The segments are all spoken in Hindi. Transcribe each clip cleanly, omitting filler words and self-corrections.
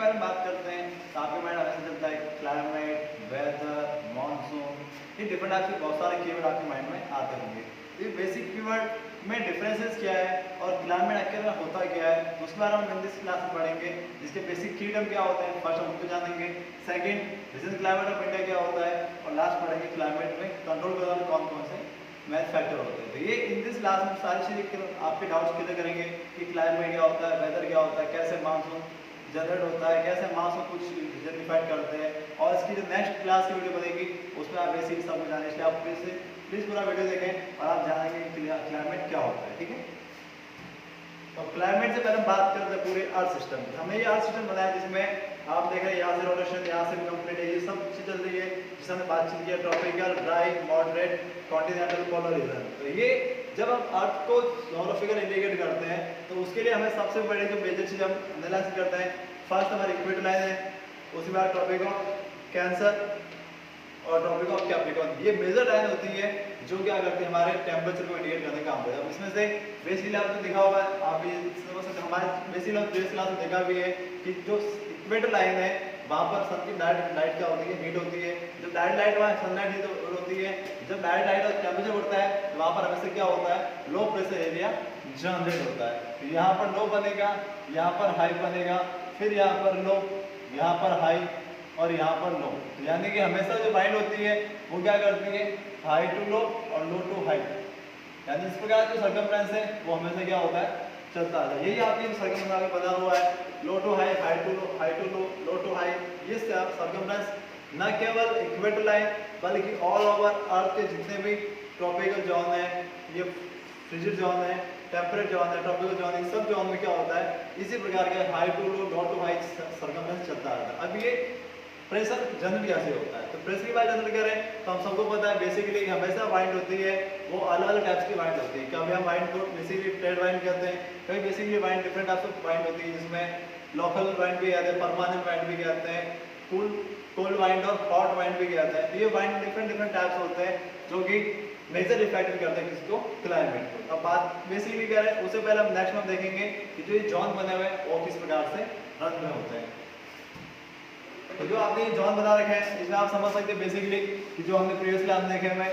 बारे में बात करते हैं तो आपके माइंड हमेशा चलता है क्लाइमेट, वेदर, मानसून, ये डिफरेंट टाइप के बहुत सारे कीवर्ड आपके माइंड में आते होंगे। तो ये बेसिक कीवर्ड में डिफरेंसेस क्या है और क्लाइमेट एक्चुअल में होता क्या है उसके बारे में हम इस क्लास में पढ़ेंगे। जिसके बेसिक की टर्म क्या होता है, फर्स्ट हम उनको जानेंगे, second reason climate of India क्या होता है और लास्ट पढ़ेंगे क्लाइमेट में कंट्रोल करने वाले कौन कौन से मैथ फैक्टर होते हैं। तो ये इन दिस क्लास में सारी चीज़ें आपके डाउट्स क्लियर करेंगे कि क्लाइमेट क्या होता है, वेदर क्या होता है, कैसे मानसून जनरेट होता है, कैसे मानसून कुछ रीजन डिफाइंड करते हैं, और इसकी जो नेक्स्ट क्लास की वीडियो बनेगी उसमें आप बेसिक सब कुछ जाने, इसलिए आप प्लीज़ पूरा वीडियो देखें और आप जानेंगे क्लाइमेट क्या होता है। ठीक है, तो क्लाइमेट से पहले हम बात करते हैं पूरे अर्थ सिस्टम की। हमने ये अर्थ सिस्टम बनाया जिसमें आप देख रहे हैं यहाँ से रोटेशन, यहाँ से कंप्लीट है, ये सब चीज़ चल रही है जिससे हमने बातचीत किया tropical, dry, moderate, continental, polar region. तो ये जब हम अर्थ को जोग्राफिकल इंडिकेट करते हैं तो उसके लिए हमें सबसे बड़ी जो मेजर चीज़ हम एनालाइज करते हैं, फर्स्ट हमारी इक्वेटर लाइन है, उसके बाद ट्रॉपिक ऑफ कैंसर और ट्रॉपिक ऑफ कैप्रिकॉर्न। ये मेजर लाइन होती है जो क्या करती है हमारे टेम्परेचर को इंडिकेट करने का काम करता है। अब इसमें से बेसिकली आपने देखा होगा, आप ये समझ सकते हैं, हमारे बेसिकली बेस क्लास में देखा भी है कि जो इक्वेटर लाइन है वहाँ पर सन की डायरेक्ट लाइट क्या होती है, हीट होती है। जब डायरेक्ट लाइट वहाँ सनलाइट हीट होती है, जब डायरेक्ट लाइट और टेम्परेचर बढ़ता है तो वहाँ पर हमेशा क्या होता है, लो प्रेशर एरिया जनरेट होता है। तो यहाँ पर लो बनेगा, यहाँ पर हाई बनेगा, फिर यहाँ पर लो, यहाँ पर हाई और यहाँ पर लो। तो यानी कि हमेशा जो वाइंड होती है वो क्या करती है, हाई टू लो और लो टू हाई। यानी इस प्रकार जो सर्कमफ्रेंस है वो हमेशा क्या होता है, चलता है। यही आपकी सर्कमफ्रेंस आगे बना हुआ है, low to high, high to low, high to low, low to high. ये सर्कमफ्रेंस न केवल इक्वेटर लाइन बल्कि ऑल ओवर अर्थ के जितने भी ट्रॉपिकल जोन है, ये फ्रिजिड जोन है, टेम्परेट जोन है, ट्रॉपिकल जोन है, सब जोन में क्या होता है इसी प्रकार के high to low, low to high circumference चलता रहता है। अब ये प्रेशर जनरल कैसे होता है, तो प्रेशर की बात जनरल करें तो हम सबको पता है बेसिकली हमेशा वाइंड होती है वो अलग अलग टाइप्स की वाइंड होती है। कभी हम वाइंड को बेसिकली ट्रेड वाइंड कहते हैं, कभी basically wind different types of wind होती है जिसमें लोकल वाइंड भी कहते हैं, परमानेंट वाइंड भी कहते हैं, कोल्ड वाइंड और हॉट वाइंड भी कहते हैं। तो ये वाइंड डिफरेंट टाइप्स होते हैं जो कि मेजर इफेक्ट करते हैं किसको, क्लाइमेट को। अब बात बेसिकली क्या है उससे पहले हम नेक्स्ट में देखेंगे कि जो ये जोन बने हुए हैं वो किस प्रकार से रंग में होते हैं। तो जो आपने जोन बना रखे हैं इसमें आप समझ सकते हैं बेसिकली कि जो हमने प्रीवियस क्लास में देखे हुए,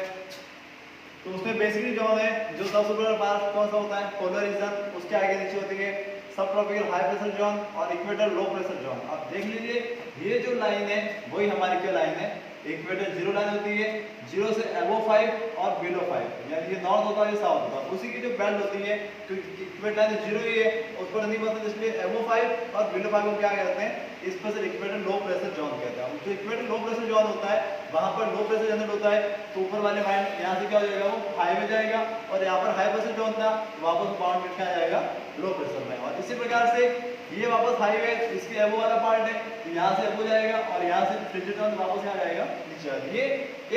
तो उसमें बेसिकली जोन है जो सबसे बड़ा पार्ट कौन सा होता है, पोलर रीजन, उसके आगे नीचे होती है सब ट्रॉपिकल हाई प्रेशर जोन और इक्वेटर लो प्रेशर जोन। आप देख लीजिए ये जो लाइन है वही हमारी क्या लाइन है, इक्वेटर जीरो लाइन होती है, जीरो से अबव 5 और बिलो 5, यानी ये नॉर्थ होता है ये साउथ होता है। उसी की जो बेल्ट होती है तो इक्वेटर लाइन जीरो ही है उस पर नहीं पता, इसलिए अबव 5 और बिलो 5 को क्या कहते हैं, इस पर से इक्वेटर लो प्रेशर जोन कहते हैं। जो इक्वेटर लो प्रेशर जोन होता है वहां पर लो प्रेशर जनरेट होता है, तो ऊपर वाले वाइंड यहाँ से क्या हो जाएगा, वो हाई में जाएगा, और यहाँ पर हाई प्रेशर जोन था वापस बाउंड क्या जाएगा, लो प्रेशर में। और इसी प्रकार से ये वापस हाई है, इसके अबव वाला पार्ट है तो यहाँ से अबव जाएगा और यहाँ से फ्रिजिड जोन वापस यहाँ जाएगा नीचे। ये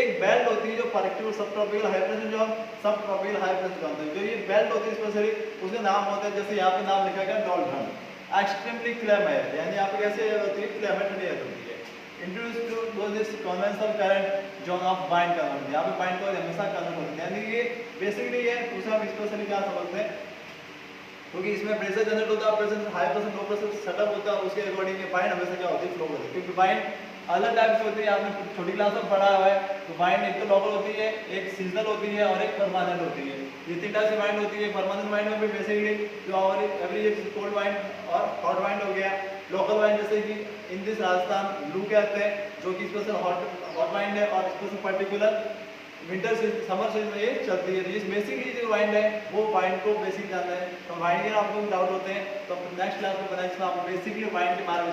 एक बेल्ट होती है जो पर्टिकुलर सब ट्रॉपिकल हाई प्रेशर जोन, सब ट्रॉपिकल हाई प्रेशर जोन। जो ये बेल्ट होती है स्पेशली उसके नाम होते हैं, जैसे यहाँ पे नाम लिखा गया डोल्ड्रम, एक्सट्रीमली क्लेमेट, यानी यहाँ पे कैसे होती है, क्लेमेट में होती है। Introduce to do this conventional current zone of wind current, यहाँ पे बाइंड को हमेशा करंट होती है। यानी ये बेसिकली है उसे हम स्पेशली क्या समझते हैं, क्योंकि इसमें प्रेशर जनरेट होता है, pressure high pressure low pressure setup होता है, उसके अकॉर्डिंग बाइंड हमेशा क्या होती है, फ्लो होती है। क्योंकि बाइंड अलग टाइप की होती है, आपने छोटी क्लास में पढ़ा हुआ है, तो बाइंड एक तो लोकल होती है, एक सीजनल होती है और एक परमानेंट होती है। ये तीन टाइप से बाइंड होती है। परमानेंट बाइंड में भी बेसिकली जो और एवरेज कोल्ड बाइंड और हॉट बाइंड हो गया। लोकल बाइंड जैसे कि इन दिस राजस्थान लू कहते हैं जो कि स्पेशल हॉट बाइंड है और स्पेशल पर्टिकुलर विंटर से समर सीजन में ये चलती है। तो ये बेसिकली जो वाइंड है वो वाइंड को बेसिक जानना है, तो वाइंड के आपको डाउट होते हैं तो नेक्स्ट क्लास में बनाए जिसमें आप बेसिकली वाइंड के बारे में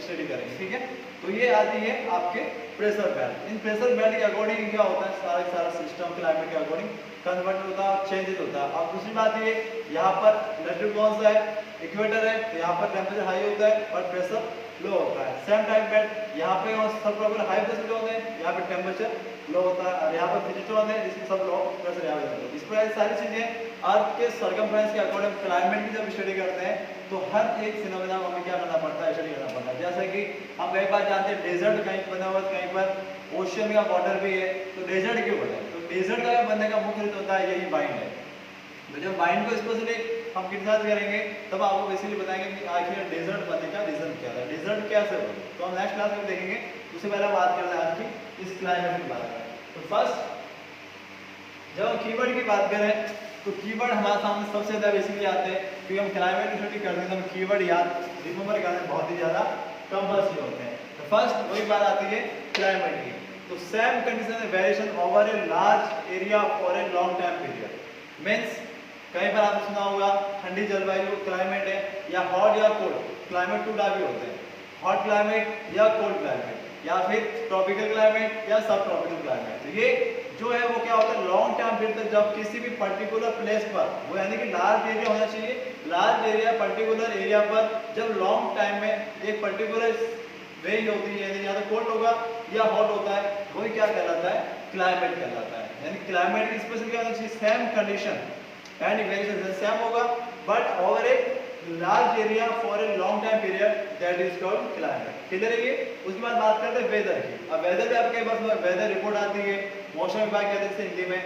स्टडी करेंगे। ठीक है, तो ये आती है आपके प्रेशर बेल्ट। इन प्रेशर बेल्ट के अकॉर्डिंग क्या होता है, सारा सिस्टम क्लाइमेट के अकॉर्डिंग कन्वर्ट होता है, चेंजेस होता है। अब दूसरी बात ये यहाँ पर लैटिट्यूड कौन सा है, इक्वेटर है, तो यहाँ पर टेम्परेचर हाई होता है और प्रेशर लो होता है। सेम टाइम बेल्ट यहाँ पे सब प्रॉब्लम हाई प्रेशर जोन है, यहाँ पे टेम्परेचर लो होता है, और यहाँ पर फ्रिजिड जोन है जिसमें सब लो प्रेशर यहाँ पे। इस प्रकार सारी चीजें अर्थ के सर्कमफ्रेंस के अकॉर्डिंग क्लाइमेट की जब स्टडी करते हैं तो हर एक फिनोमेना को हमें क्या करना पड़ता है, स्टडी करना पड़ता है। जैसे कि हम कई बार जानते हैं डेजर्ट कहीं बना हुआ है, कहीं पर ओशियन का बॉर्डर भी है, तो डेजर्ट क्यों बना है, तो डेजर्ट का बनने का मुख्य रीजन होता है यही बाइंड है। तो जब बाइंड को स्पेशली हम क्रिटिसाइज करेंगे तब आपको बेसिकली बताएंगे कि आखिर डेजर्ट बनने का रीजन क्या था, डेजर्ट कैसे हो। तो हम नेक्स्ट क्लास में देखेंगे। उससे पहले हम बात करते हैं आज की इस क्लाइमेट की बात करें। तो फर्स्ट जब हम कीवर्ड की बात करें तो कीवर्ड हमारे सामने सबसे ज़्यादा बेसिकली आते हैं, क्योंकि हम क्लाइमेट स्टडी करते हैं तो हम कीवर्ड याद रिमेंबर करने बहुत ही ज़्यादा कंपल्सरी होते हैं। तो फर्स्ट वही बात आती है क्लाइमेट की। तो same condition variation over a large area for a long time period means कहीं पर आपने सुना होगा ठंडी जलवायु क्लाइमेट है या हॉट या कोल्ड। क्लाइमेट टू टाइप भी होते हैं, हॉट क्लाइमेट या कोल्ड क्लाइमेट या फिर ट्रॉपिकल क्लाइमेट या सब ट्रॉपिकल क्लाइमेट। तो ये जो है वो क्या होता है लॉन्ग टाइम पीरियड तक जब किसी भी पर्टिकुलर प्लेस पर वो यानी कि लार्ज एरिया होना चाहिए, लार्ज एरिया पर्टिकुलर एरिया पर जब लॉन्ग टाइम में एक पर्टिकुलर रेंज होती है या तो कोल्ड होगा या हॉट होता है, वही क्या कहलाता है क्लाइमेट कहलाता है। यानी क्लाइमेट की स्पेशल क्या होना चाहिए same condition and variation same होगा but over a large area for a long time period that is called climate. Clear है ये। उसके बाद बात करते हैं वेदर की। अब वेदर भी आपके पास वेदर रिपोर्ट आती है, मौसम विभाग कहते हैं हिंदी में।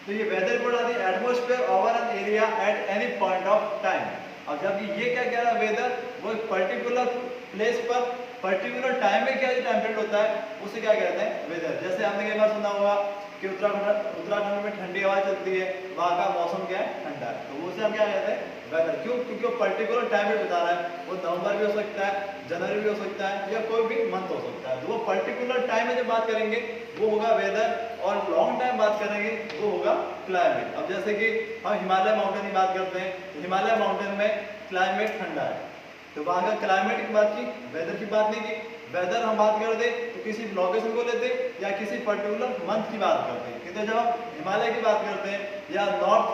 तो ये वेदर रिपोर्ट आती है atmosphere over an area at any point of time. अब जब ये क्या कह रहा है वेदर वो एक पर्टिकुलर प्लेस पर पर्टिकुलर टाइम में क्या जो टेम्परेचर होता है उसे क्या कहते हैं वेदर। जैसे आपने कई बार सुना होगा कि उत्तराखंड में ठंडी हवा चलती है, वहाँ का मौसम क्या है ठंडा है, तो उसे हम क्या कहते हैं वेदर। क्यों? क्योंकि वो पर्टिकुलर टाइम में बता रहा है, वो नवंबर भी हो सकता है, जनवरी भी हो सकता है या कोई भी मंथ हो सकता है। तो वो पर्टिकुलर टाइम में जब बात करेंगे वो होगा वेदर और लॉन्ग टाइम बात करेंगे वो होगा क्लाइमेट। अब जैसे कि हम हिमालय माउंटेन की बात करते हैं, हिमालय माउंटेन में क्लाइमेट ठंडा है तो वहाँ का क्लाइमेट की बात की, वेदर की बात नहीं की। वेदर हम बात करते तो किसी लोकेशन को लेते या किसी पर्टिकुलर मंथ की बात करते हैं। किंतु जब हम हिमालय की बात करते हैं या नॉर्थ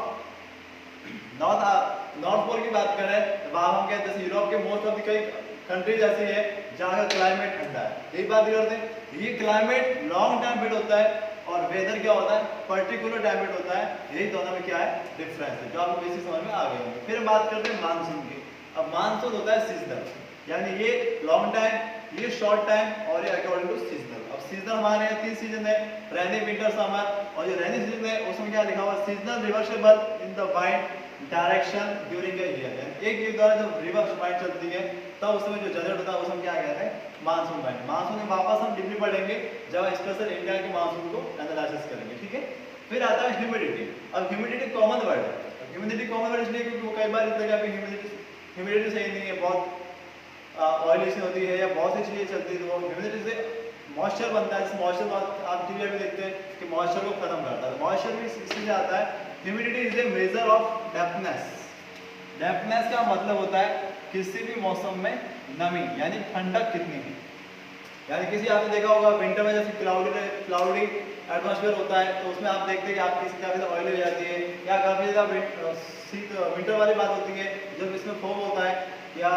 पोल की बात करें तो वहाँ हम कहते हैं जैसे यूरोप के मोस्ट ऑफ द कई कंट्रीज ऐसी है जहाँ का क्लाइमेट ठंडा है, यही बात करते हैं। ये क्लाइमेट लॉन्ग टाइम पीरियड होता है और वेदर क्या होता है पर्टिकुलर टाइम पीरियड होता है। यही दोनों में क्या है डिफरेंस है जो आपको बेसिक समझ में आ गए होंगे। फिर हम बात करते हैं मानसून की। अब मानसून होता है सीजनल, यानी ये लॉन्ग टाइम, ये शॉर्ट टाइम और ये अकॉर्डिंग टू सीजनल। अब सीजनल हमारे यहाँ 3 सीजन है, रेनी विंटर समर। और जो रेनी सीजन है उसमें क्या लिखा हुआ seasonal reversible in the wind direction during the year. एक ईयर द्वारा जब रिवर्स वाइंड चलती है तब उसमें जो जनरेट होता है उसमें क्या कहते हैं मानसून वाइंड। मानसून में वापस हम डीपली पढ़ेंगे जब स्पेशल इंडिया के मानसून को एनालिसिस करेंगे, ठीक है। फिर आता है ह्यूमिडिटी। अब ह्यूमिडिटी कॉमन वर्ड है, ह्यूमिडिटी कॉमन वर्ड इसलिए क्योंकि वो कई बार इस जगह पे ह्यूमिडिटी सही नहीं है, बहुत ऑयली सी होती है या बहुत सी चीज़ें चलती है, तो वो ह्यूमिडिटी से मॉइस्चर बनता है। इस मॉइस्चर आप टीवी में देखते हैं कि मॉइस्चर को खत्म करता है। मॉइस्चर भी इससे आता है। Humidity is a measure of depthness. Depthness का मतलब होता है किसी भी मौसम में नमी यानी ठंडक कितनी है। यानी किसी आपने देखा होगा विंटर में जैसे क्लाउडी एटमॉस्फेयर होता है तो उसमें आप देखते हैं कि आपकी स्किन काफ़ी ऑयली हो जाती है या काफ़ी ज़्यादा विंटर वाली बात होती है जब इसमें फोम होता है या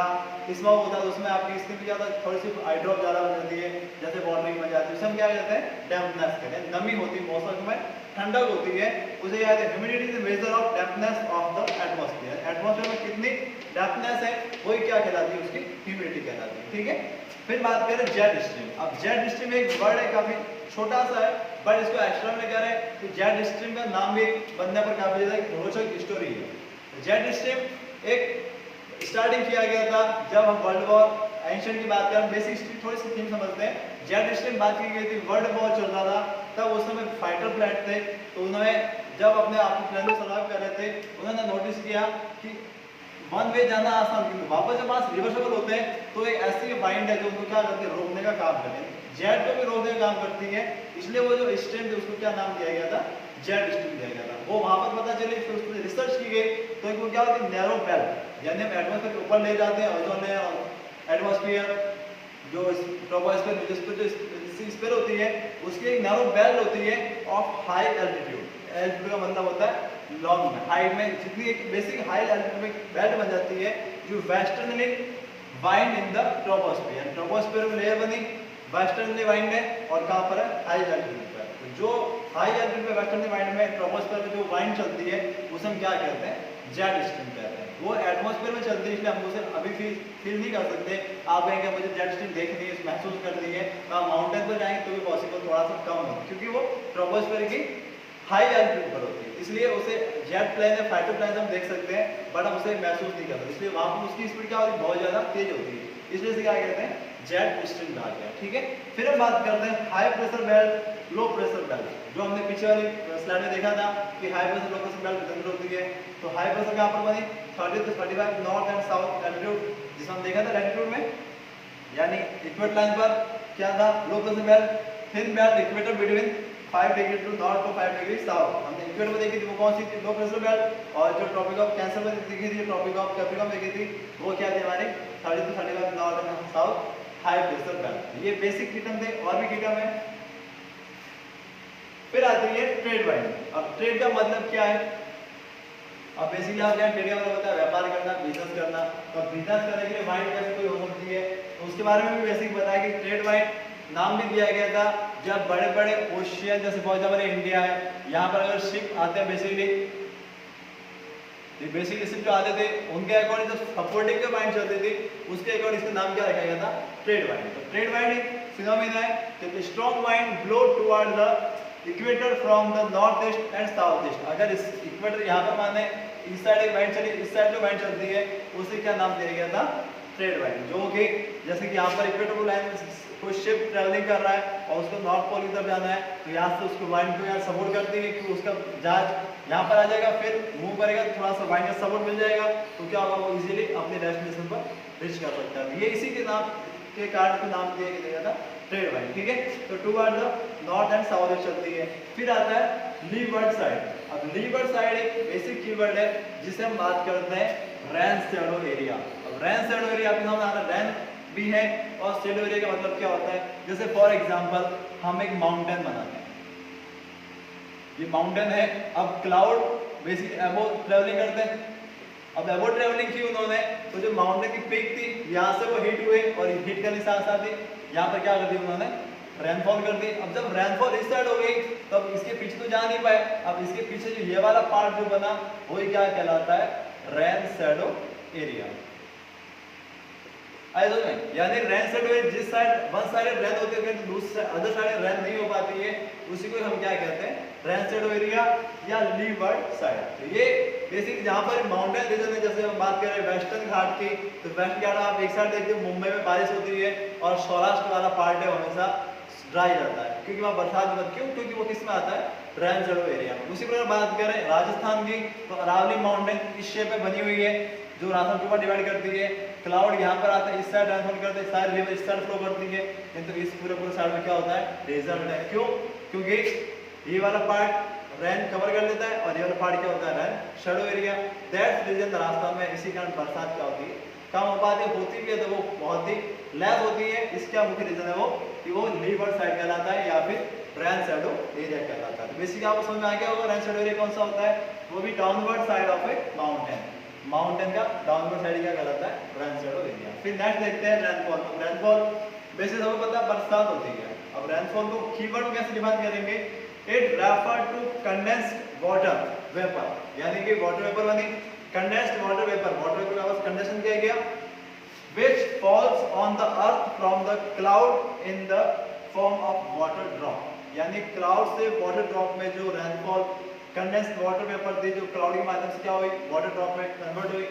स्मॉग होता है तो उसमें आपकी स्किन भी ज़्यादा थोड़ी सी आई ड्रॉप ज़्यादा हो जाती है, जैसे वार्निंग बन जाती है। उसे हम क्या कहते हैं डैम्पनेस कहते हैं। नमी होती है मौसम में, ठंडक होती है, उसे याद है humidity is measure of dampness of the atmosphere. Atmosphere में कितनी डैम्पनेस है वही क्या कहलाती है उसकी ह्यूमिडिटी कहलाती है, ठीक है। फिर बात करें जेट स्ट्रीम। अब जेट स्ट्रीम एक वर्ड है काफ़ी छोटा सा है बट इसको एक्स्ट्रा में क्या है कि जेट स्ट्रीम का नाम भी बनने पर काफ़ी ज़्यादा रोचक स्टोरी है। जेट स्ट्रीम एक स्टार्टिंग किया गया था जब हम वर्ल्ड वॉर एंशिएंट की बात करें, बेसिक थोड़ी सी थीम समझते हैं। जेट स्ट्रीम बात की गई थी, वर्ल्ड वॉर चल रहा था तब उस समय फाइटर प्लेन थे तो उन्होंने जब अपने आप प्लेन को सर्वाइव कर रहे थे उन्होंने नोटिस किया कि वन वे जाना आसान क्योंकि वापस जब वहाँ रिवर्सेबल होते हैं तो एक ऐसी वाइंड है जो उनको क्या करती है रोकने का काम करते हैं, जेट को भी रोकने का काम करती है। इसलिए वो जो स्ट्रीम थी उसको क्या नाम दिया गया था जेट स्ट्रीम दिया गया था। वो वहाँ पर पता चली, फिर उस पर रिसर्च की गई तो एक वो क्या होती है नैरो बेल्ट, यानी हम एटमॉस्फेयर के ऊपर ले जाते हैं ओजोन लेयर एटमॉस्फेयर जो ट्रोपोस्फेयर जिस पर जो स्पेयर होती है उसकी एक नैरो बेल्ट होती है ऑफ हाई एल्टीट्यूड। एल्टीट्यूड का मतलब होता है लॉन्ग में, हाइट में जितनी एक बेसिक हाई एल्टीट्यूड में बेल्ट बन जाती है जो westerly wind in the troposphere. Troposphere में लेयर बनी वेस्टर्नली वाइंड है और कहाँ पर है हाई एल्टीट्यूड पर। तो जो हाई एल्टीट्यूड में वेस्टर्नली वाइंड में ट्रोपोस्फेयर में जो वाइंड चलती है उसे हम क्या कहते हैं जेट स्ट्रीम कहते हैं। वो एटमॉस्फेयर में चलती है इसलिए हम उसे अभी फील नहीं कर सकते। आप कहेंगे मुझे जेट स्ट्रीम देखनी है महसूस करनी है तो आप माउंटेन पर जाएंगे तो भी पॉसिबल थोड़ा सा कम हो क्योंकि वो ट्रोपोस्फेयर की हाई एल्टीट्यूड पर होती है, इसलिए उसे जेट प्लेन या फाइटर प्लेन हम देख सकते हैं बट हम उसे महसूस नहीं कर सकते, इसलिए वहां पर उसकी स्पीड क्या होती है, बहुत ज्यादा तेज होती है, इसलिए से क्या कहते हैं जेट स्ट्रीम कहा गया। ठीक है, फिर हम बात करते हैं हाई प्रेशर बेल्ट, लो प्रेशर बेल्ट, जो हमने पीछे वाली स्लाइड में देखा था कि high pressure low pressure belt general होती है। तो हाई प्रेशर कहां पर बनी, 30 to 35 north and south latitude, जिसे हम देखा था लैटिट्यूड में, यानी इक्वेटर लाइन पर क्या था, low pressure belt, thin belt equator between 5 degree to north to 5 degree south. हमने इक्वेटर में देखी थी वो कौन सी थी, लो प्रेशर बेल्ट, और जो ट्रॉपिक ऑफ कैंसर में देखी थी, ट्रॉपिक ऑफ कैप्रिकॉर्न में देखी थी, वो क्या थी हमारी 30 to 35 north and south high pressure belt. ये बेसिक कीटम थे, और भी कीटम है। फिर आती है ट्रेड वाइंड। अब ट्रेड का मतलब क्या है, अब बेसिकली आप क्या ट्रेड का मतलब होता है व्यापार करना, बिजनेस करना। तो बिजनेस करने के लिए वाइंड कैसे कोई हो सकती है, तो उसके बारे में भी बेसिक बताया कि ट्रेड वाइंड नाम भी दिया गया था जब बड़े बड़े ओशियन, जैसे फॉर एग्जाम्पल इंडिया है, यहाँ पर अगर शिप आते हैं बेसिकली शिप जो आते थे उनके अकॉर्डिंग जो सपोर्टिंग के वाइंड चलती थी उसके अकॉर्डिंग इसका नाम क्या रखा गया था, ट्रेड वाइंड। तो ट्रेड वाइंड एक फिनोमेना है जब strong wind blow toward the equator from the north east and south east. अगर इस इक्वेटर यहाँ पर माने इस साइड एक वाइंड चली, इस साइड जो वाइंड चलती है उसे क्या नाम दिया गया था, ट्रेड वाइंड। जो कि जैसे कि यहाँ पर इक्वेटर को लाइन कोई शिप ट्रैवलिंग कर रहा है और उसको नॉर्थ पोल की तरफ जाना है, तो यहाँ से उसको वाइंड को यहाँ सपोर्ट करती है कि उसका जहाज यहाँ पर आ जाएगा, फिर मूव करेगा तो थोड़ा सा वाइंड का सपोर्ट मिल जाएगा, तो क्या होगा, वो इजीली अपने डेस्टिनेशन पर रीच कर सकता है। ये इसी के नाम के कार्ड को नाम दिया गया था ट्रेड वाइंड। ठीक है, तो toward the north and south east चलती है। फिर आता है लीवर्ड साइड। अब लीवर्ड साइड एक बेसिक कीवर्ड है जिसे हम बात करते हैं रैन शैडो एरिया। अब रैन शैडो एरिया आपके सामने आ रहा है, रैन भी है और शैडो एरिया का मतलब क्या होता है, जैसे फॉर एग्जांपल हम एक माउंटेन बनाते हैं, ये माउंटेन है, अब क्लाउड बेसिकली अबोव ट्रैवलिंग करते हैं, अब अबोव ट्रैवलिंग की उन्होंने, तो जो माउंटेन की पीक थी यहाँ से वो हिट हुए और हिट करने साथ साथ ही यहाँ पर क्या कर दिया उन्होंने, रेनफॉल कर दी। अब जब रेनफॉल इस साइड हो गई तब इसके पीछे तो जा नहीं पाए, अब इसके पीछे जो ये वाला पार्ट जो बना वही क्या कहलाता है, रेन शैडो एरिया। यानी रेन शैडो जिस साइड वन साइड रेन होती है तो दूसरी अदर साइड रेन नहीं हो पाती है, उसी को हम क्या कहते हैं, रेन शैडो एरिया या लीवर्ड साइड। तो ये बेसिक जहाँ पर माउंटेन रीजन है, जैसे हम बात करें वेस्टर्न घाट की, तो वेस्ट घाट आप एक साइड देखते हो मुंबई में बारिश होती है और सौराष्ट्र वाला पार्ट है हमेशा ड्राई रहता है क्योंकि वहाँ बरसात में, क्यों, क्योंकि वो किस में आता है, रेन शैडो एरिया में। उसी प्रकार बात करें राजस्थान की, तो अरावली माउंटेन इस शेप में बनी हुई है जो राजस्थान के ऊपर डिवाइड करती है, क्लाउड यहाँ पर आता है, इस साइड ट्रांसफर करते हैं, सारी रिवर इस साइड फ्लो करती है, किंतु इस पूरे साइड में क्या होता है, डेजर्ट है। क्यों, क्योंकि ये वाला पार्ट रेन कवर कर लेता है और ये वाला पार्ट क्या होता है, rain shadow area. That's reason Rajasthan में इसी कारण बरसात क्या होती है, कम हो पाती है, होती भी है तो वो बहुत ही लैस होती है। इसका मुख्य रीजन है वो कि वो लीवर्ड साइड कहलाता है या फिर रेन शैडो एरिया कहलाता है। तो बेसिकली आपको समझ में आ गया होगा रेन शैडो एरिया कौन सा होता है, वो भी downward side of A mountain, mountain का डाउनवर्ड साइड क्या कहलाता है, रेन शैडो एरिया। फिर नेक्स्ट देखते हैं रेनफॉल। रेनफॉल बेसिस सबको पता है बरसात होती है। अब रेनफॉल को कीवर्ड में कैसे डिफाइन करेंगे, it refer to condensed water vapour, यानी कि वाटर वेपर बनी, condensed water vapour, water vapour का बस कंडेंसेशन किया गया, which falls on the earth from the cloud in the form of water drop, यानी क्लाउड से वाटर ड्रॉप में जो रेनफॉल कंडेंस्ड वाटर वेपर थी जो क्लाउड के माध्यम से क्या हुई, वाटर ड्रॉप में कन्वर्ट हुई,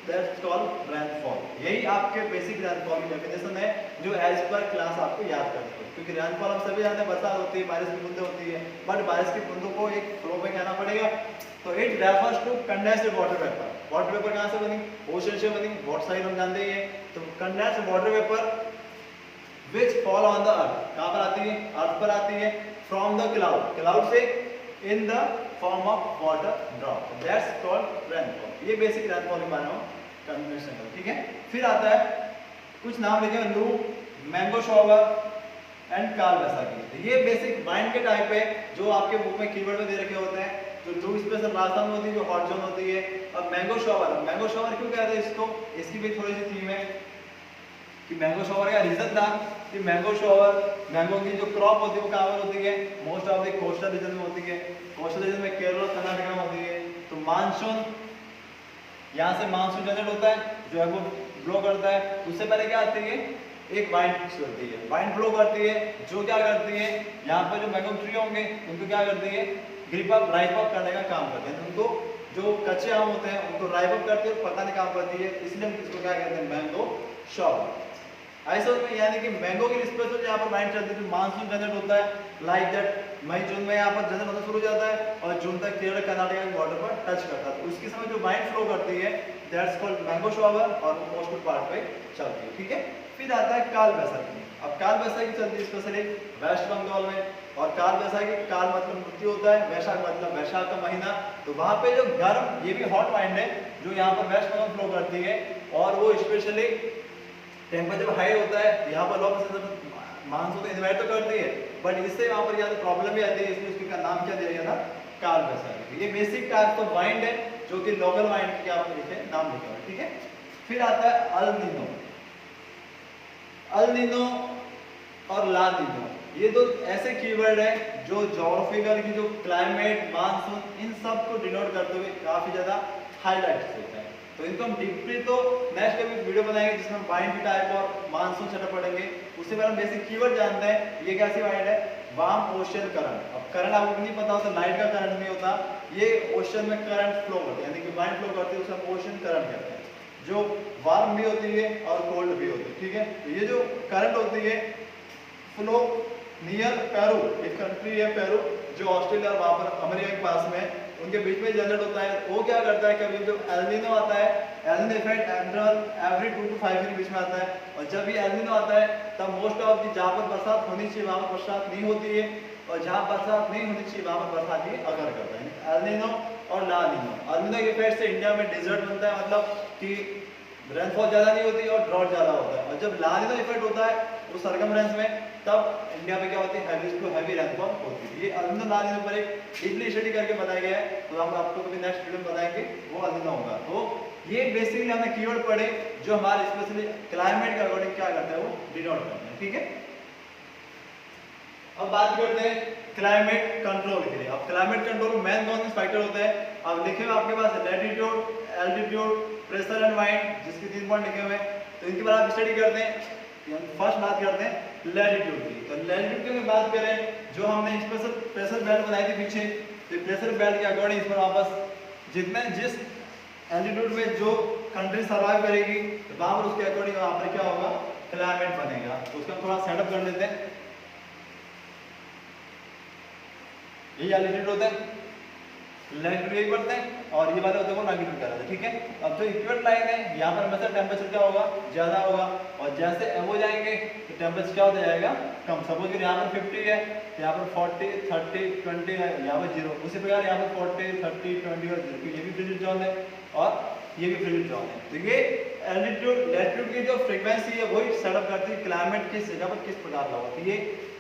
दैट्स कॉल्ड रेनफॉल। यही आपके बेसिक रेनफॉल की डेफिनेशन है जो एज पर क्लास आपको याद करनी है, क्योंकि रेनफॉल हम सभी जानते हैं बरसात होती है, बारिश की बूंदें होती है, बट बारिश की बूंदों को एक फ्लो में कहना पड़ेगा। तो it refers to condensed water vapour. Water vapour कहाँ से बनी, ओशन से बनी, वाटर साइड हम जानते ही हैं। तो condensed water vapour which fall on the earth, कहाँ पर आती है, अर्थ पर आती है, from the cloud, क्लाउड से, in the form of water drop, that's called rainfall। ये बेसिक रेनफॉल के बारे में कंडेंसेशन है, ठीक है। फिर आता है कुछ नाम लिखे, लू, मैंगो शॉवर एंड काल बैसाखी। ये बेसिक वाइन के टाइप है जो आपके बुक में कीवर्ड में दे रखे होते हैं। जो लू स्पेशल राजस्थान में होती है, जो हॉट जोन होती है। अब मैंगो शॉवर, मैंगो शॉवर क्यों कहते हैं इसको, इसकी भी थोड़ी सी थीम है कि मैंगो शॉवर का रीजन था कि मैंगो शॉवर, मैंगो की जो क्रॉप होती है वो कहाँ पर होती है, most of the coastal region में होती है। कोस्टल रीजन में केरल और कर्नाटक में होती है। तो मानसून, यहाँ से मानसून जनरेट होता है जो है वो ब्लो करता है, उससे पहले क्या आती है, एक वाइंड चलती है, वाइंड फ्लो करती है, जो क्या करती है यहाँ पर जो मैंगो ट्री होंगे उनको क्या करती है, ग्रिप अप राइप अप करने का काम करते हैं। उनको जो कच्चे आम होते हैं उनको राइप अप करते हैं, पकाने का काम करती है, इसलिए हम इसको क्या कहते हैं, मैंगो शॉप। ऐसा में यानी कि मैंगो की स्पेशल यहाँ पर वाइंड चलती है, जो मानसून जनरेट होता है लाइक दैट मई जून में यहाँ पर जनरेट होना शुरू हो जाता है और जून तक केरल कर्नाटक के बॉर्डर पर टच करता है। तो उसके समय जो वाइंड फ्लो करती है दैट्स कॉल्ड मैंगो शॉवर और वो मोस्ट पार्ट पे चलती है, ठीक है। फिर आता है काल बैसाखी। अब काल बैसाखी चलती है स्पेशली वेस्ट बंगाल में, और काल बैसाखी, काल मतलब मृत्यु होता है, वैशाख मतलब वैशाख का महीना, तो वहाँ पे जो गर्म, ये भी हॉट वाइंड है जो यहाँ पर वेस्ट बंगाल फ्लो करती है, और वो स्पेशली टेम्परेचर हाई होता है, यहाँ पर लो मानसून तो इन्वाइट तो करती है, बट इससे यहाँ पर ज़्यादा प्रॉब्लम भी आती है, इसलिए उसका नाम क्या दिया गया था, काल बैसाखी। ये बेसिक टाइप ऑफ वाइंड है जो कि लोकल वाइंड के क्या लिखे नाम लिखा हुआ है, ठीक है। फिर आता है अल नीनो। अल नीनो और ला नीनो, ये दो ऐसे कीवर्ड है जो ज्योग्राफिकल की जो क्लाइमेट, मानसून, इन सब को डिनोट करते हुए काफी ज्यादा हाईलाइट होता है। तो इनको हम डीपली तो नेक्स्ट कभी वीडियो बनाएंगे जिसमें वाइंड टाइप और मानसून सेटअप पढ़ेंगे, उससे पहले हम बेसिक कीवर्ड जानते हैं। ये कैसी वाइंड है, वार्म ओशियन करंट। अब करंट आपको नहीं पता होता, लाइट का करंट नहीं होता, ये ओशियन में करंट फ्लो करते हैं, यानी कि वाइंड फ्लो करती है, उसे हम ओशियन करंट कहते हैं, जो वार्म भी होती है और कोल्ड भी होती है, ठीक है। तो ये जो करंट होती है फ्लो नियर पेरू, एक कंट्री है पेरू जो ऑस्ट्रेलिया और वहाँ पर अमेरिका के पास में, उनके बीच में जनरेट होता है। वो क्या करता है, कभी जो एल नीनो आता है, El Nino effect every 2 to 5 year के बीच में आता है, और जब भी एल नीनो आता है तब मोस्ट ऑफ दी जहाँ पर बरसात होनी चाहिए वहाँ पर बरसात नहीं होती है, और जहाँ बरसात नहीं होनी चाहिए वहाँ पर बरसात भी अगर करता है। एल नीनो और ला नीनो, एल नीनो के इफेक्ट से इंडिया में डिजर्ट बनता है, मतलब कि रेनफॉल ज़्यादा नहीं होती और ड्रॉट ज़्यादा होता है, और जब ला नीनो इफेक्ट होता है उस सरकमस्टेंस में तब इंडिया में क्या होती है, हैवी रेनफॉल होती है। ये एल नीनो ला नीनो पर एक डीपली स्टडी करके बताया गया है, तो हम आपको कभी नेक्स्ट वीडियो में बताएंगे, वो एल नीनो होगा। तो ये बेसिकली हमने कीवर्ड पढ़े जो हमारे स्पेशली क्लाइमेट के अकॉर्डिंग क्या करता है, वो डिनोट करते हैं, ठीक है। अब बात करते हैं क्लाइमेट कंट्रोल के लिए। अब क्लाइमेट कंट्रोल मेन कौन से फैक्टर होते हैं, अब लिखे हुए आपके पास latitude, altitude, pressure and wind, जिसके 3 पॉइंट लिखे हुए हैं, तो इनके बारे में स्टडी करते हैं। फर्स्ट बात करते हैं लैटिट्यूड की। तो लैटिट्यूड की बात करें, जो हमने स्पेशल प्रेशर बेल्ट बनाई थी पीछे, तो प्रेशर बेल्ट के अकॉर्डिंग इस पर वापस जितने जिस एल्टीट्यूड में जो कंट्री सर्वाइव करेगी तो वहां पर उसके अकॉर्डिंग वहां पर क्या होगा, क्लाइमेट बनेगा। तो उसका थोड़ा सेटअप कर लेते हैं। ये एल्टीट्यूड होता है, लैटिट्यूड एक बढ़ते हैं, और ये वाले होते हैं वो लॉन्गिट्यूड कहलाते हैं, ठीक है। अब जो इक्वेट लाइन है यहाँ पर हमेशा टेम्परेचर क्या होगा, ज्यादा होगा, और जैसे एवो जाएंगे तो टेम्परेचर क्या होता जाएगा, कम। सपोज यहाँ पर 50 है, यहाँ पर 40, 30, 20 है, यहाँ पर 0। उसी प्रकार यहाँ पर 40, 30, 20 और 0, ये भी फ्रिजिड जोन है और ये भी फ्रिजिड जोन है। तो ये एल्टीट्यूड लैटिट्यूड की जो फ्रीक्वेंसी है वही सेटअप करती है क्लाइमेट किस जगह पर किस प्रकार का होगा। तो ये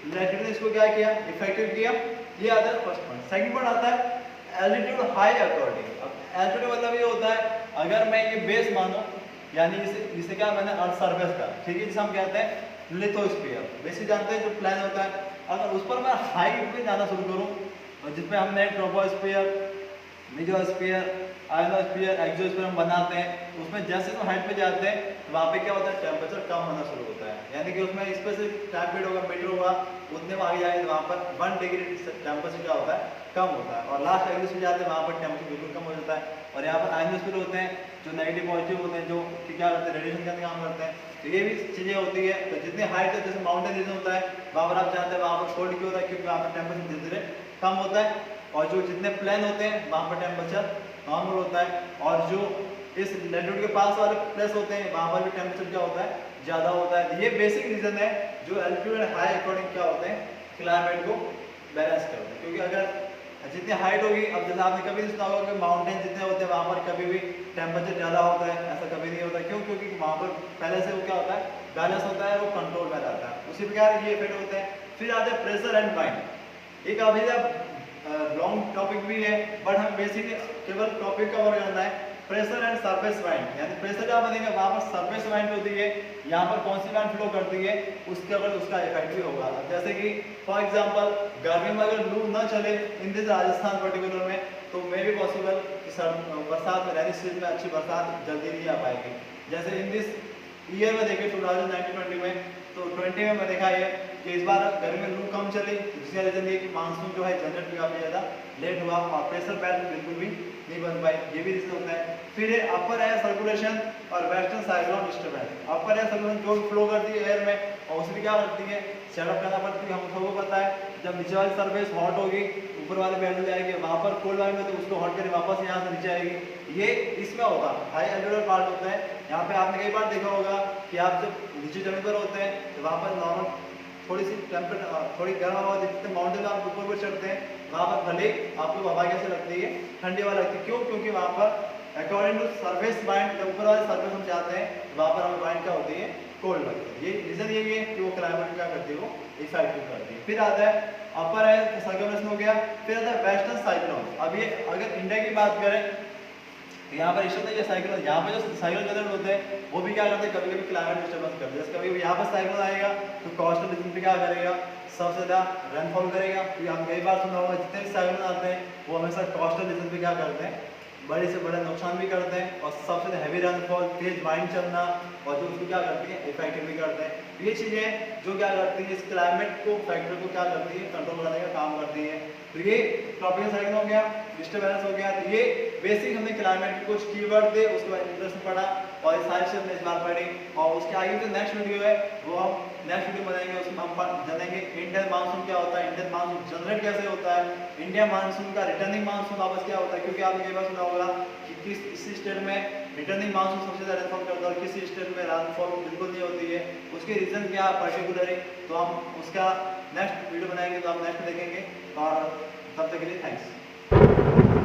लैटिट्यूड ने इसको क्या किया, इफेक्टिव किया। ये आता है फर्स्ट पॉइंट। सेकंड पॉइंट आता है एल्टीट्यूड हाई अकॉर्डिंग। अब एल्टीट्यूड मतलब ये होता है, अगर मैं ये बेस मानो, यानी इसे क्या मैंने अर्थ सरफेस का, ठीक है, जिसे हम कहते हैं लिथोस्फीयर, बेसिक जानते हैं जो प्लेन होता है, अगर उस पर मैं हाइट पे जाना शुरू करूं, और जिसमें हमने ट्रोपोस्फीयर, मेसोस्फीयर, आयोनोस्फीयर, एक्सोस्फीयर हम बनाते हैं, उसमें जैसे तो हाइट पे जाते हैं तो वहाँ पे क्या होता है, टेम्परेचर कम होना शुरू होता है, यानी कि उसमें स्पेसिफिक टाइम पीरियड होगा, मीटर होगा, उतने में आगे जाएंगे वहाँ पर 1 डिग्री टेम्परेचर क्या होता है, कम होता है। और लास्ट एक्सिस में जाते हैं वहाँ पर टेम्परेचर बिल्कुल कम हो जाता है। और यहाँ पर आयोनोस्फीयर होते हैं जो नेगेटिव पॉजिटिव होते हैं, जो कि क्या करते हैं, रेडिएशन का काम करते हैं। तो ये भी चीज़ें होती है। तो जितनी हाइट है, जैसे माउंटेन रीजन होता है वहाँ पर आप जानते हैं वहाँ पर कोल्ड क्यों होता है, क्योंकि वहाँ पर टेम्परेचर धीरे धीरे कम होता है। और जो जितने प्लेन होते हैं वहाँ पर टेम्परेचर नॉर्मल होता है, और जो इस लैटिट्यूड के पास वाले प्लेस होते हैं वहाँ पर भी टेम्परेचर क्या होता है, ज़्यादा होता है। ये बेसिक रीजन है जो एल्टीट्यूड एंड हाई अकॉर्डिंग क्या होते हैं, क्लाइमेट को बैलेंस करते हैं। क्योंकि अगर जितनी हाइट होगी, अब जैसे आपने कभी सुना होगा कि माउंटेन जितने होते हैं वहाँ पर कभी भी टेम्परेचर ज़्यादा होता है, ऐसा कभी नहीं होता। क्यों? क्योंकि वहाँ पर पहले से वो क्या होता है, बैलेंस होता है, वो कंट्रोल में रहता है। उसी प्रकार ये इफेक्ट होते हैं। फिर आते हैं प्रेशर एंड वाइंड। एक अभी लॉन्ग टॉपिक भी है, बट हम बेसिकली केवल टॉपिक कवर करना है। प्रेशर एंड सरफेस वाइंड, यानी प्रेशर क्या बनेगा, वहाँ पर सरफेस वाइंड होती है, यहाँ पर कौन सी वाइंड फ्लो करती है, उसके अगर उसका इफेक्ट भी होगा। जैसे कि फॉर एग्जांपल गर्मी में अगर लू न चले इन दिस राजस्थान पर्टिकुलर में, तो मे भी पॉसिबल कि बरसात में, रैनी सीजन में अच्छी बरसात जल्दी नहीं आ पाएगी। जैसे इन दिस ईयर में देखें 2019-20 में, तो 20 में देखा ये कि इस बार गर्मी में लू कम चली, जिसका रीजन ये कि मानसून जो है जनरेट भी काफ़ी ज़्यादा लेट हुआ और प्रेशर पैटर्न बिल्कुल भी नहीं बन पाई, ये भी रीजन होता है। फिर ये अपर एयर सर्कुलेशन और वेस्टर्न साइक्लोन डिस्टर्बेंस। अपर एयर सर्कुलेशन जो फ्लो करती है एयर में और उसमें क्या करती है, सेटअप करना पड़ती है, हम सबको पता है। जब नीचे वाली सरफेस हॉट होगी, ऊपर वाले बैंड में जाएगी, वहाँ पर कोल्ड वाले में तो उसको हॉट करके वापस यहाँ से नीचे आएगी। ये इसमें होगा हाई एल्टिट्यूड पार्ट होता है। यहाँ पे आपने कई बार देखा होगा कि आप जब नीचे जमीन पर होते हैं तो वहाँ पर नॉर्मल थोड़ी सी टेम्परेचर थोड़ी गर्म हवा दिखती है, माउंटेन में आप ऊपर पर चढ़ते हैं, वहाँ पर भले आपको हवा कैसे लगती है, ठंडी हवा लगती है। क्यों? क्योंकि वहाँ पर अकॉर्डिंग टू सरफेस वाइंड, जब ऊपर वाले सरफेस हम जाते हैं वहाँ पर हमें वाइंड क्या होती है, कोल्ड लगती है। ये रीजन यही है कि वो क्लाइमेट क्या करती है, वो इफेक्टिव करती है। फिर आता है अपर एयर सर्कुलेशन हो गया, फिर आता है वेस्टर्न साइक्लोन। अब ये अगर इंडिया की बात करें तो यहाँ पर इस होता है ये साइक्लोन, यहाँ पे जो साइक्लोन जनरेट होते हैं वो भी क्या करते हैं, कभी कभी क्लाइमेट डिस्टर्बेंस करते हैं। जैसे कभी यहाँ पर साइक्लोन आएगा तो कोस्टल रीजन पे क्या करेगा, सबसे ज़्यादा रेनफॉल करेगा। क्योंकि हम कई बार सुना होगा जितने भी साइक्लोन आते हैं वो हमेशा कोस्टल रीजन पे क्या करते हैं, बड़े से बड़े नुकसान भी करते हैं और सबसे हैवी रेनफॉल, तेज वाइंड चलना और जो उसको क्या करती है, इफेक्टिव भी करते हैं। ये चीज़ें जो क्या करती है, इस क्लाइमेट को फैक्टर को क्या करती है, कंट्रोल करने का काम करती है। तो ये ट्रॉपिकल साइक्लोन हो गया, डिस्टर्बेंस हो गया। तो ये बेसिक हमने क्लाइमेट के कुछ कीवर्ड थे, उसके बाद इंट्रोडक्शन पढ़ा और ये सारी चीज़ हमने इस बार पढ़ी। और उसके आगे जो नेक्स्ट वीडियो है वो हम नेक्स्ट वीडियो बनाएंगे, उसमें हम जानेंगे इंडियन मानसून क्या होता है, इंडियन मानसून जनरेट कैसे होता है, इंडिया मानसून का रिटर्निंग मानसून वापस क्या होता है। क्योंकि आपने कई बार सुना होगा कि किस स्टेट में रिटर्निंग मानसून सबसे ज़्यादा रेनफॉल करता है और किस स्टेट में रेनफॉल बिल्कुल नहीं होती है, उसके रीज़न क्या पर्टिकुलरली, तो हम उसका नेक्स्ट वीडियो बनाएंगे, तो आप नेक्स्ट देखेंगे। और तब तक के लिए थैंक्स।